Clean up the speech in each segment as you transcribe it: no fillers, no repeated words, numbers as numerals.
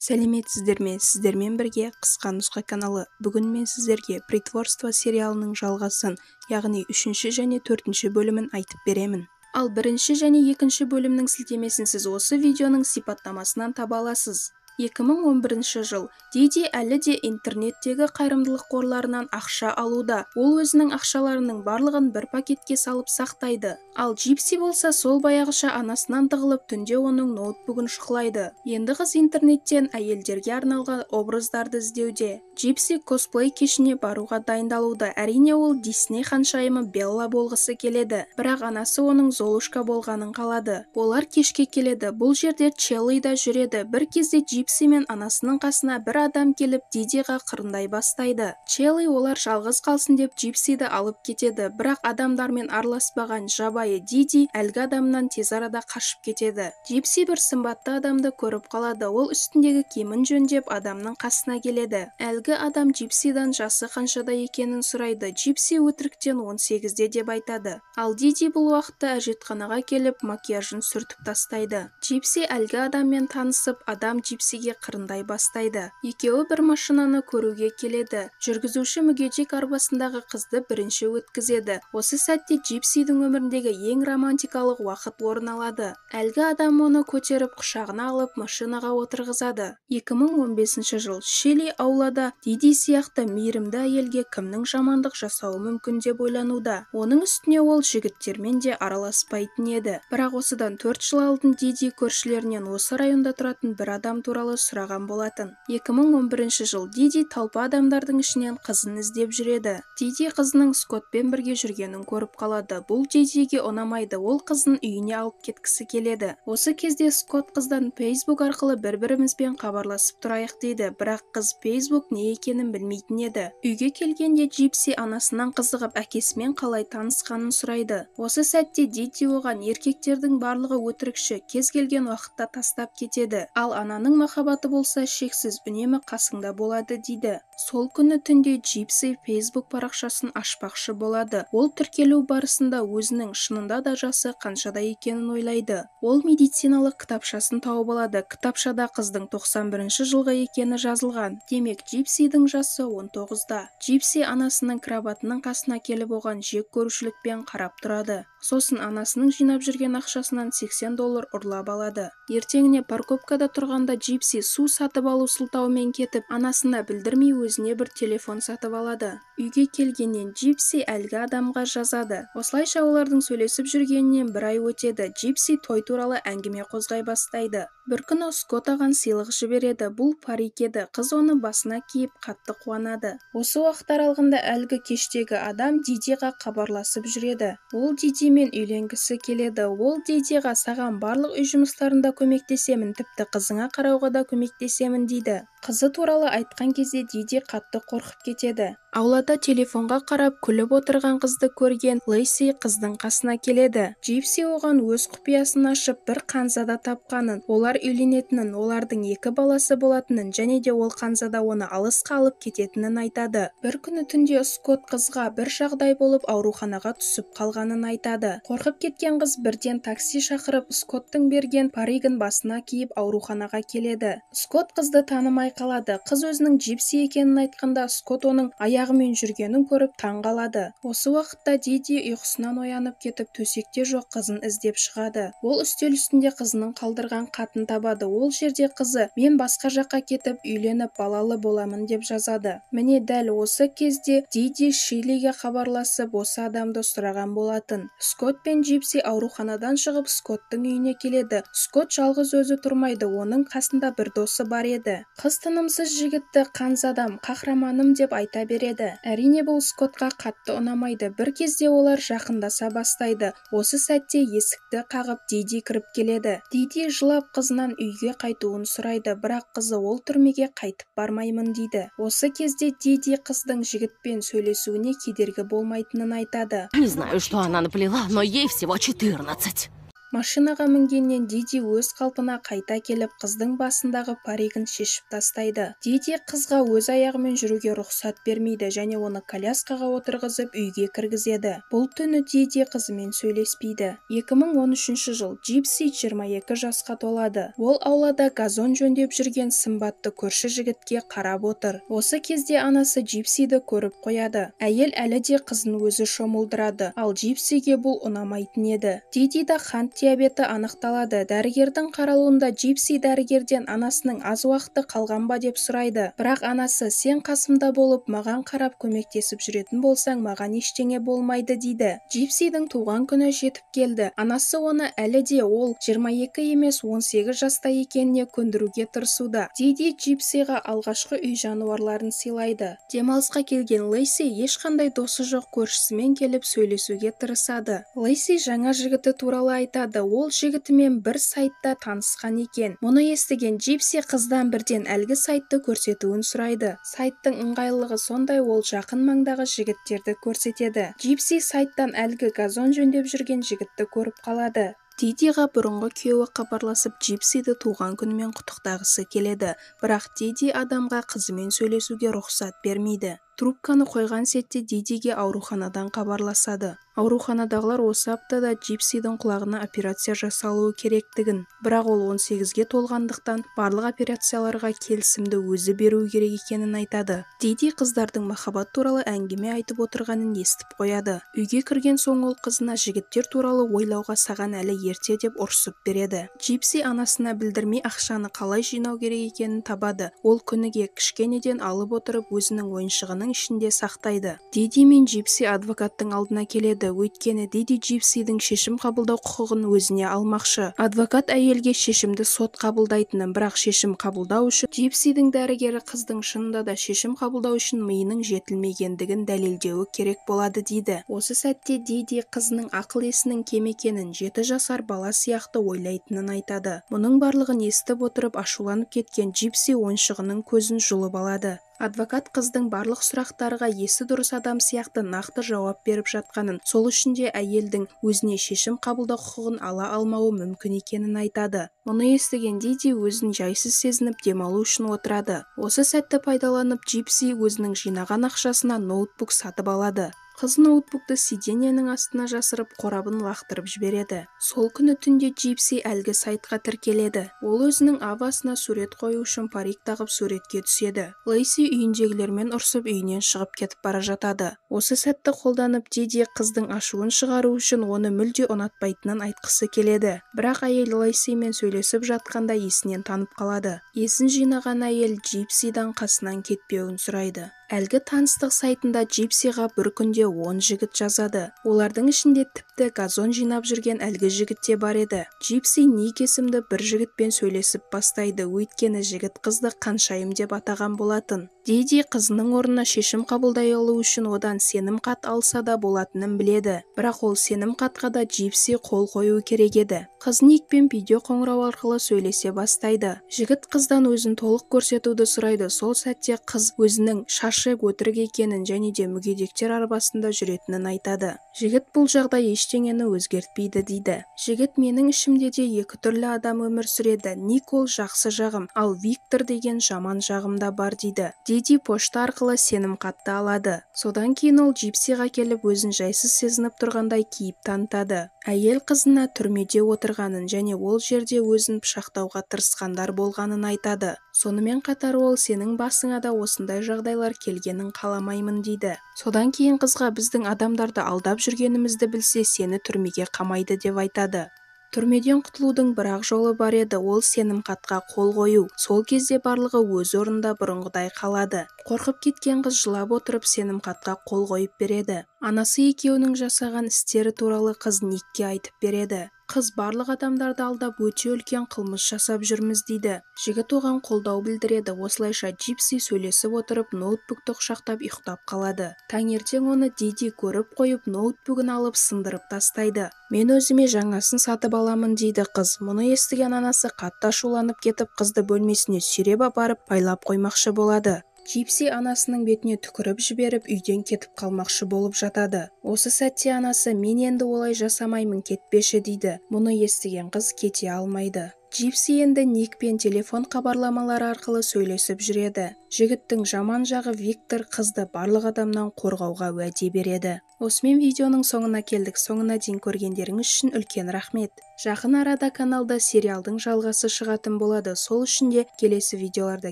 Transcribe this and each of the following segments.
Сәлеметсіздер ме? Сіздермен бірге қысқа нұсқа каналы. Бүгін мен сіздерге «Притворство» сериалының жалғасын, яғни 3 және 4 бөлімін айтып беремін. Ал 1 және 2 бөлімнің сілтемесін сіз осы видеоның сипаттамасынан таба аласыз. 2011 жыл. Диди әлі де интернеттегі қайырымдылық қорларынан ақша алуда. Ол өзінің ақшаларының барлығын бір пакетке салып сақтайды. Ал Джипси болса сол баяғыша анасынан тығылып түнде оның ноутбугын шұқылайды. Енді қыз интернеттен әйелдерге арналған образдарды іздеуде. Джипси косплей кешіне баруға дайындалуда. Әрине ол Дисней ханшайымы Белла болғысы келеді. Бірақ анасы оның Золушка болғанын қалады. Олар кешке келеді. Бұл жерде Челли да жүреді. Bir кезде Джипси мен анасының қасына бір адам келіп Дидиға қырындай бастайды. Челли олар жалғыз қалсын деп Джипсиді алып кетеді. Бірақ адамдармен араласпаған жабайы Диди әлгі адамнан тез арада қашып кетеді. Джипси бір сымбатты адамды көріп қалады. Ол үстіндегі киімін жөндеп адамның қасына келеді. Әлгі адам Джипсидан жасы қаншада екенін сұрайды. Джипси өтіріктен 18-де деп айтады. Ал Диди бұл уақытта әжетханаға келіп макияжын сүртіп тастайды. Джипси әлгі адаммен танысып, адам Джипсиге қырындай бастайды. Екеуі бір машинаны көруге келеді. Жүргізуші мүгедек арбасындағы қызды бірінші өткізеді. Осы сәтте Джипсидің өміріндегі ең романтикалық уақыт орын алады. Әлгі адам оны көтеріп құшағына алып машинаға отырғызады. 2015 жыл. Шелли аулада Диди сияқты мейірімді әйелге кімнің жамандық жасауы мүмкін деп ойлануда. Оның үстіне ол жігіттермен де араласпайтын еді. Бірақ осыдан 4 жыл алдын Диди көршілерінен осы районда тұратын бір адам туралы сұраған болатын. 2011 жыл. Диди талпа адамдардың ішінен қызын іздеп жүреді. Диди қызының Скоттпен бірге жүргенін көріп қалады. Бұл Дидиге ұнамайды. Ол қызын үйіне алып кеткісі келеді. Осы кезде Скотт қыздан Facebook арқылы бір-бірімізбен хабарласып тұрайық дейді. Бірақ қыз Facebook не екенін білмейтін еді. Үйге келгенде Джипси анасынан қызығып әкесімен қалай танысқанын сұрайды. Осы сәтте Диди оған еркектердің барлығы өтірікші, кез келген уақытта тастап кетеді. Ал ананың махаббаты болса шексіз, үнемі қасыңда болады дейді. Сол күні түнде Джипси Facebook парақшасын ашпақшы болады. Ол тіркелу барысында өзінің шынында да жасы қаншада екенін ойлайды. Ол медициналық кітапшасын тауып алады. Кітапшада қыздың 91 жылғы екені жазылған. Демек, Джипсидің жасы 19-да. Джипси анасының крабатының қасына келіп оған жек көрушілікпен қарап тұрады. Сосын анасының жинап жүрген ақшасынан $80 ұрлап алады. Ертеңіне парковкада тұрғанда Джипси су сатып алу сылтауымен кетіп, анасына білдірмей өзіне бір телефон сатып алады. Үйге келгеннен Джипси әлгі адамға жазады. Осылайша олардың сөйлесіп жүргенінен бір ай өтеді. Джипси той туралы әңгіме қозғай бастайды. Бір күні Скотт аған сыйлық жібереді. Бұл парик еді. Қыз оны басына киіп қатты қуанады. Осы уақыт аралығында әлгі кештегі адам Дидиға хабарласып жүреді. Ол Дидимен үйленгісі келеді. Ол Дидиға саған барлық үй жұмыстарында көмектесемін, тіпті қызыңа қарауға да көмектесемін дейді. Қызы туралы айтқан кезде Диди қатты қорқып кетеді. Аулада телефонға қарап күліп отырған қызды көрген Лейси қыздың қасына келеді. Джипси оған өз құпиясын ашып бір қанзада тапқанын, олар үйленетінін, олардың 2 баласы болатынын және де ол қанзада оны алысқа алып кететінін айтады. Бір күні түнде Скотт қызға бір жағдай болып ауруханаға түсіп қалғанын айтады. Қорқып кеткен қыз бірден такси шақырып Скотттың берген паригін басына киіп ауруханаға келеді. Скотт қызды танымай қалады. Қыз өзінің Джипси екенін айтқанда Скотт оның аяғымен жүргенін көріп таң қалады. Осы уақытта Диди ұйқысынан оянып кетіп төсекте жоқ қызын іздеп шығады. Ол үстел үстінде қызының қалдырған хатын табады. Ол жерде қызы мен басқа жаққа кетіп үйленіп балалы боламын деп жазады. Міне дәл осы кезде Диди Шеллиге хабарласып осы адамды сұраған болатын. Скотт пен Джипси ауруханадан шығып Скотттың үйіне келеді. Скотт жалғыз өзі тұрмайды. Оның қасында бір досы бар еді. Қыз тынымсыз жігітті қанзадам, қахраманым деп айта береді. Әрине бұл Скоттқа қатты ұнамайды. Bir кезде олар жақындаса бастайды. Осы сәтте есікті қағып Диди кіріп келеді. Диди жылап қызынан үйге қайтуын сұрайды, бірақ қызы ол түрмеге қайтып бармаймын дейді. Осы кезде Диди қыздың жігітпен сөйлесуіне кедергі болмайтынын айтады. Не знаю, что она наплела, но ей всего 14. Машинаға мінгеннен Диди өз қалпына қайта келіп, қыздың басындағы паригін шешіп тастайды. Диди қызға өз аяғымен жүруге рұқсат бермейді және оны коляскаға отырғызып үйге кіргізеді. Бұл түні Диди қызымен сөйлеспейді. 2013 жыл. Джипси 22 жасқа толады. Ол аулада газон жөндеп жүрген сымбатты көрші жігітке қарап отыр. Осы кезде анасы Джипсиді көріп қояды. Әйел әлі де қызын өзі шомылдырады, ал Джипсиге бұл ұнамайтын еді. Дидида қант диабеті анықталады. Дәрігердің қаралуында Джипси дәрігерден анасының аз уақыты қалған ба деп сұрайды. Бірақ анасы, сен қасымда болып, маған қарап көмектесіп жүретін болсаң, маған ештеңе болмайды дейді. Джипсидің туған күні жетіп келді. Анасы оны әлі де ол 22 емес 18 жаста екеніне көндіруге тырысуда. Диди Джипсиға алғашқы үй жануарларын сыйлайды. Демалысқа келген Лейси ешқандай досы жоқ көршісімен келіп сөйлесуге тырысады. Лейси жаңа жігіті туралы айтады. Ол жігітімен бір сайтта танысқан екен. Мұны естіген Джипси қыздан бірден әлгі сайтты көрсетуін сұрайды. Сайттың ыңғайлылығы сондай, ол жақын маңдағы жігіттерді көрсетеді. Джипси сайттан әлгі газон жөндеп жүрген жігітті көріп қалады. Дидиға бұрынғы күйеуі хабарласып Джипсиді туған күнімен құттықтағысы келеді, бірақ Диди адамға қызымен сөйлесуге рұқсат бермейді. Трубканы қойған сәтте Дидиге ауруханадан хабарласады. Ауруханадағылар осы аптада Джипсидің құлағына операция жасалуы керектігін, бірақ ол 18-ге толғандықтан барлық операцияларға келісімді өзі беру керек екенін айтады. Диди қыздардың махаббат туралы әңгіме айтып отырғанын естіп қояды. Үйге кірген соң ол қызына жігіттер туралы ойлауға саған әлі ерте деп ұрсып береді. Джипси анасына білдірмей ақшаны қалай жинау керек екенін табады. Ол күніге кішкенеден алып отырып өзінің ойыншығының ішінде сақтайды. Диди мен Джипси адвокаттың алдына келеді, өйткені Диди Джипсидің шешім қабылдау құқығын өзіне алмақшы. Адвокат әйелге шешімді сот қабылдайтынын, бірақ шешім қабылдау үшін Джипсидің дәрігері қыздың шынында да шешім қабылдау үшін миының жетілмегендігін дәлелдеуі керек болады дейді. Осы сәтте Диди қызының ақыл есінің кем екенін, 7 жасар бала сияқты ойлайтынын айтады. Мұның барлығын естіп отырып ашуланып кеткен Джипси ойыншығының көзін жұлып алады. Адвокат қыздың барлық сұрақтарға есі дұрыс адам сияқты нақты жауап беріп жатқанын, сол үшін де әйелдің өзіне шешім қабылдау құқығын ала алмауы мүмкін екенін айтады. Мұны естіген Диди өзін жайсыз сезініп демалу үшін отырады. Осы сәтті пайдаланып Джипси өзінің жинаған ақшасына ноутбук сатып алады. Қыз ноутбукты сиденьенің астына жасырып, қорабын лақтырып жібереді. Сол күні түнде Джипси әлгі сайтқа тіркеледі. Ол өзінің авасына сурет қою үшін парик тағып суретке түседі. Лейси үйіндегілермен ұрсып үйінен шығып кетіп бара жатады. Осы сәтті қолданып Диди қыздың ашуын шығару үшін оны мүлде ұнатпайтынын айтқысы келеді. Бірақ әйел Лейсимен сөйлесіп жатқанда есінен танып қалады. Есін жинаған әйел Джипсидан қасынан кетпеуін сұрайды. Әлгі таныстық сайтында Джипсиға бір күнде 10 жігіт жазады. Олардың ішінде тіпті газон жинап жүрген әлгі жігіт те бар еді. Джипси Ник есімді бір жігітпен сөйлесіп бастайды, өйткені жігіт қызды Қаншайым деп атаған болатын. Диди қызының орнына шешім қабылдай алу үшін одан сенім хат алса да болатынын біледі. Бірақ ол сенім хатқа да Джипси қол қою керек еді. Қыз Никпен видео қоңырау арқылы сөйлесе бастайды. Жігіт қыздан өзін толық көрсетуді сұрайды. Сол сәтте қыз өзінің шашы өтірік екенін және де мүгедектер арбасында жүретінін айтады. Жігіт бұл жағдай ештеңені өзгертпейді дейді. Жігіт менің ішімде де екі түрлі адам өмір сүреді. Ник ол жақсы жағым, ал Виктор деген жаман жағымда бар дейді. Диди пошта арқылы сенім хатты алады. Содан кейін ол Джипсиға келіп өзін жайсыз сезініп тұрғандай кейіп танытады. Әйел қызына түрмеде отырғанын және ол жерде өзін пышақтауға тырысқандар болғанын айтады. Сонымен қатар ол сенің басыңа да осындай жағдайлар келгенін қаламаймын дейді. Содан кейін қызға біздің адамдарды алдап жүргенімізді білсе сені түрмеге қамайды деп айтады. Түрмеден құтылудың бір-ақ жолы бар еді, ол сенім хатқа қол қою. Сол кезде барлығы өз орнында бұрынғыдай қалады. Қорқып кеткен қыз жылап отырып сенім хатқа қол қойып береді. Анасы екеуінің жасаған істері туралы қыз Никке айтып береді. Қыз барлық адамдарды алдап өте үлкен қылмыс жасап жүрміз дейді. Жігіт оған қолдау білдіреді. Осылайша Джипси сөйлесіп отырып ноутбукты құшақтап ұйықтап қалады. Таңертең оны Диди көріп қойып ноутбугын алып сындырып тастайды. Мен өзіме жаңасын сатып аламын дейді қыз. Мұны естіген анасы қатты ашуланып кетіп қызды бөлмесіне сүйреп апарып байлап қоймақшы болады. Джипси анасының бетіне түкіріп жіберіп үйден кетіп қалмақшы болып жатады. Осы сәтте анасы «Мен енді олай жасамаймын, кетпеші» дейді. Мұны естіген қыз кете алмайды. Джипси енді Никпен телефон хабарламалары арқылы сөйлесіп жүреді. Жігіттің жаман жағы Виктор қызды барлық адамнан қорғауға уәде береді. Осымен видеоның соңына келдік. Соңына дейін көргендеріңіз үшін үлкен рахмет. Жақын арада каналда сериалдың жалғасы шығатын болады. Сол үшін де келесі видеоларда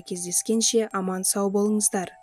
кездескенше аман сау болыңыздар.